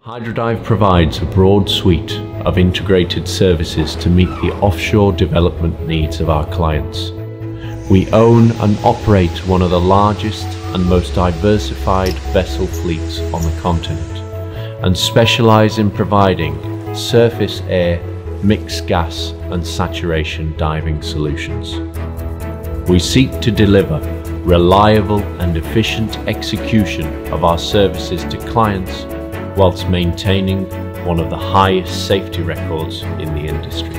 Hydrodive provides a broad suite of integrated services to meet the offshore development needs of our clients. We own and operate one of the largest and most diversified vessel fleets on the continent and specialize in providing surface air, mixed gas and saturation diving solutions. We seek to deliver reliable and efficient execution of our services to clients whilst maintaining one of the highest safety records in the industry.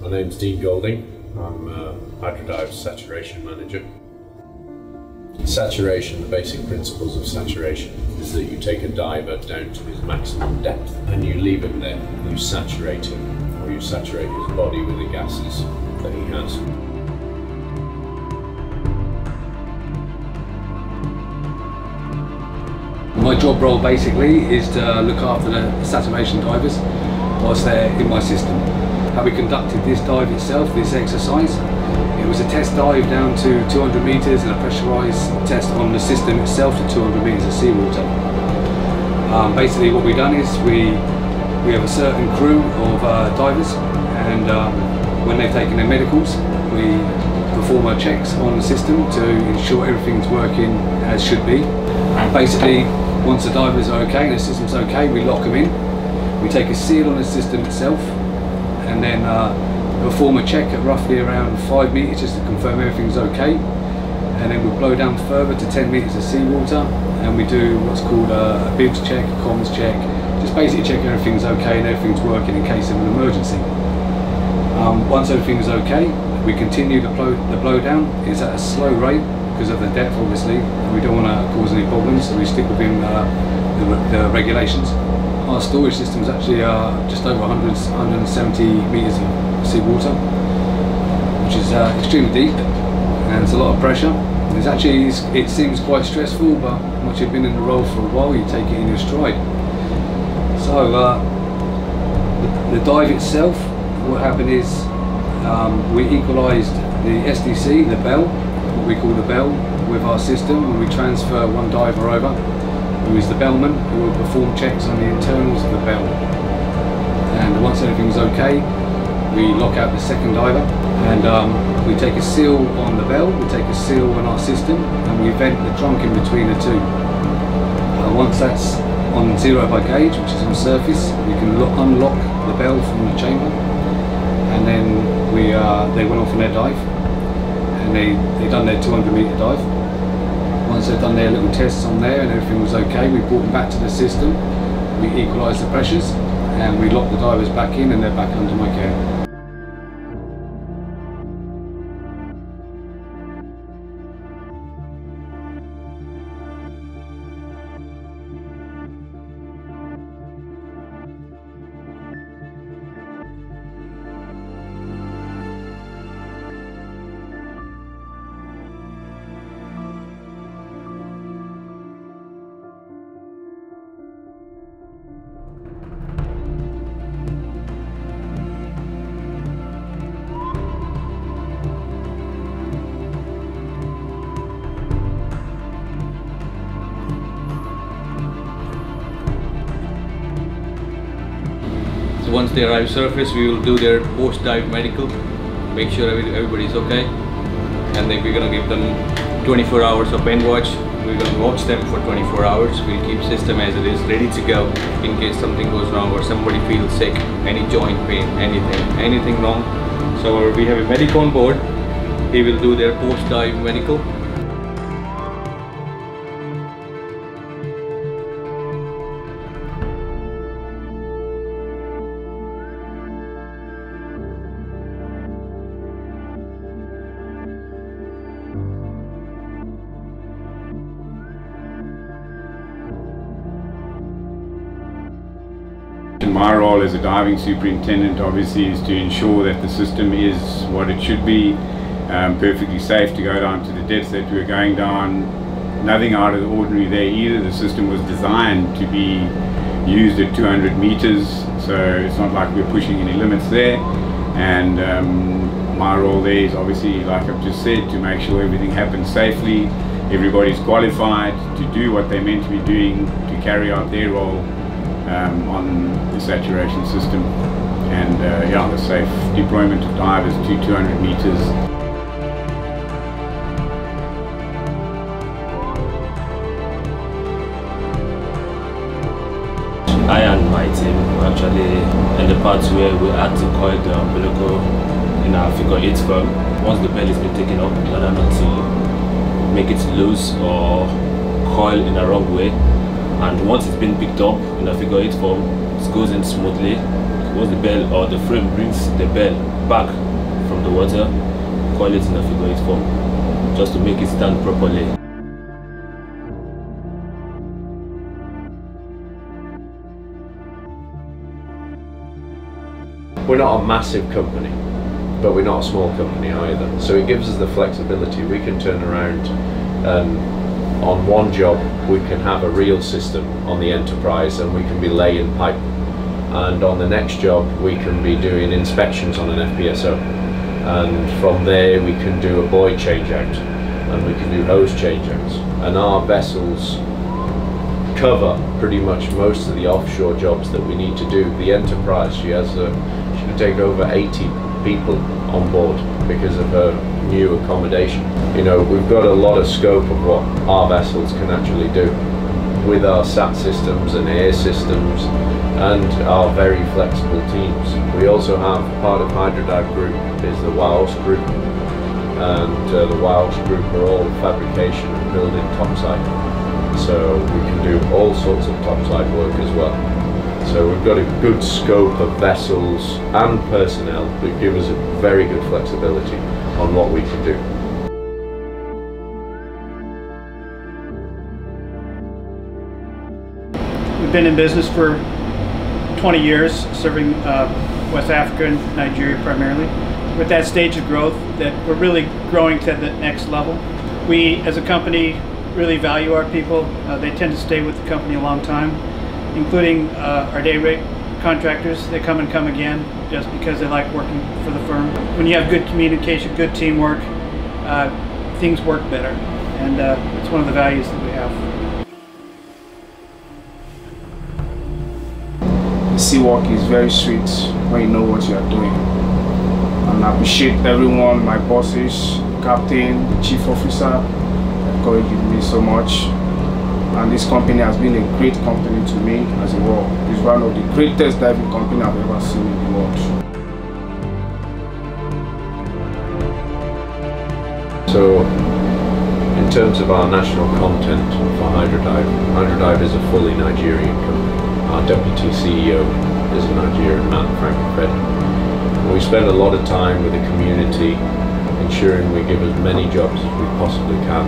My name's Dean Golding. I'm Hydrodive Saturation Manager. Saturation, the basic principles of saturation is that you take a diver down to his maximum depth and you leave him there. You saturate him, or you saturate his body with the gases that he has. My job role basically is to look after the saturation divers whilst they're in my system. How we conducted this dive itself, this exercise, it was a test dive down to 200 metres and a pressurised test on the system itself to 200 metres of seawater. Basically what we've done is we have a certain crew of divers, and when they've taken their medicals we perform our checks on the system to ensure everything's working as should be. And basically once the divers are okay and the system's okay, we lock them in, we take a seal on the system itself, and then perform a check at roughly around 5 metres just to confirm everything's okay, and then we blow down further to 10 metres of seawater and we do what's called a bibs check, a comms check, just basically check everything's okay and everything's working in case of an emergency. Once everything's okay, we continue the blow down. It's at a slow rate because of the depth obviously, and we don't want to cause any problems, so we stick within the regulations. Our storage system is actually just over 170 metres of seawater, which is extremely deep and it's a lot of pressure. It's actually, it seems quite stressful, but once you've been in the role for a while you take it in your stride. So the dive itself, what happened is we equalised the SDC, the bell, what we call the bell, with our system, and we transfer one diver over, who is the bellman, who will perform checks on the internals of the bell. And once everything's okay, we lock out the second diver, and we take a seal on the bell, we take a seal on our system, and we vent the trunk in between the two. Once that's on 0 by gauge, which is on surface, we can unlock the bell from the chamber, and then they went off on their dive, and they done their 200 metre dive. Once they've done their little tests on there and everything was okay, we brought them back to the system, we equalised the pressures, and we locked the divers back in and they're back under my care. So once they arrive surface, we will do their post-dive medical, make sure everybody's okay, and then we're going to give them 24 hours of pen watch. We're going to watch them for 24 hours. We'll keep system as it is, ready to go in case something goes wrong or somebody feels sick, any joint pain, anything wrong. So we have a medic on board. He will do their post-dive medical. my role as a diving superintendent obviously is to ensure that the system is what it should be, perfectly safe to go down to the depths that we're going down. Nothing out of the ordinary there either. The system was designed to be used at 200 meters, so it's not like we're pushing any limits there. And my role there is obviously, like I've just said, to make sure everything happens safely, everybody's qualified to do what they're meant to be doing, to carry out their role on the saturation system, and yeah, the safe deployment of divers to 200 meters. I and my team were actually in the part where we had to coil the umbilical in our figure 8 form. Once the bell has been taken up, in order not to make it loose or coil in the wrong way. And once it's been picked up in a figure 8 form, it goes in smoothly. Once the bell or the frame brings the bell back from the water, coil it in a figure 8 form, just to make it stand properly. We're not a massive company, but we're not a small company either. So it gives us the flexibility. We can turn around and on one job we can have a reel system on the Enterprise and we can be laying pipe. And on the next job we can be doing inspections on an FPSO. And from there we can do a buoy change out and we can do hose change outs. And our vessels cover pretty much most of the offshore jobs that we need to do. The Enterprise, she can take over 80 people on board because of her new accommodation. You know, we've got a lot of scope of what our vessels can actually do with our SAT systems and air systems and our very flexible teams. We also have part of Hydrodive group is the WOWS group, and the WOWS group are all fabrication and building topside. So we can do all sorts of topside work as well. So we've got a good scope of vessels and personnel that give us a very good flexibility on what we can do. We've been in business for 20 years, serving West Africa and Nigeria primarily. With that stage of growth, that we're really growing to the next level. We, as a company, really value our people. They tend to stay with the company a long time, including our day rate contractors. They come and come again just because they like working for the firm. When you have good communication, good teamwork, things work better, and it's one of the values that we have. The sea work is very sweet when you know what you are doing. And I appreciate everyone, my bosses, the captain, the chief officer, encouraging me so much. And this company has been a great company to me as well. It's one of the greatest diving companies I've ever seen in the world. So, in terms of our national content for Hydrodive, Hydrodive is a fully Nigerian company. Our deputy CEO is a Nigerian man, Frank Fred. We spend a lot of time with the community, ensuring we give as many jobs as we possibly can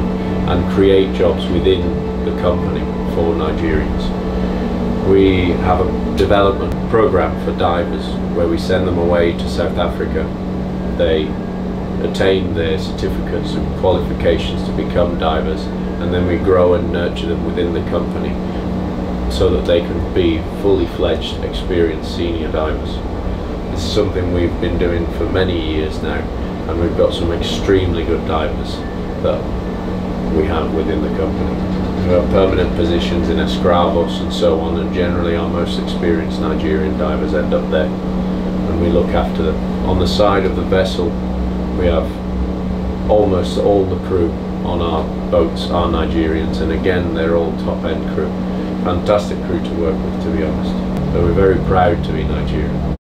and create jobs within the company for Nigerians. We have a development program for divers where we send them away to South Africa. They attain their certificates and qualifications to become divers, and then we grow and nurture them within the company so that they can be fully fledged, experienced senior divers. This is something we've been doing for many years now, and we've got some extremely good divers that we have within the company. We have permanent positions in Escravos and so on, and generally our most experienced Nigerian divers end up there, and we look after them. On the side of the vessel, we have almost all the crew on our boats are Nigerians, and again they're all top-end crew. Fantastic crew to work with, to be honest. So we're very proud to be Nigerian.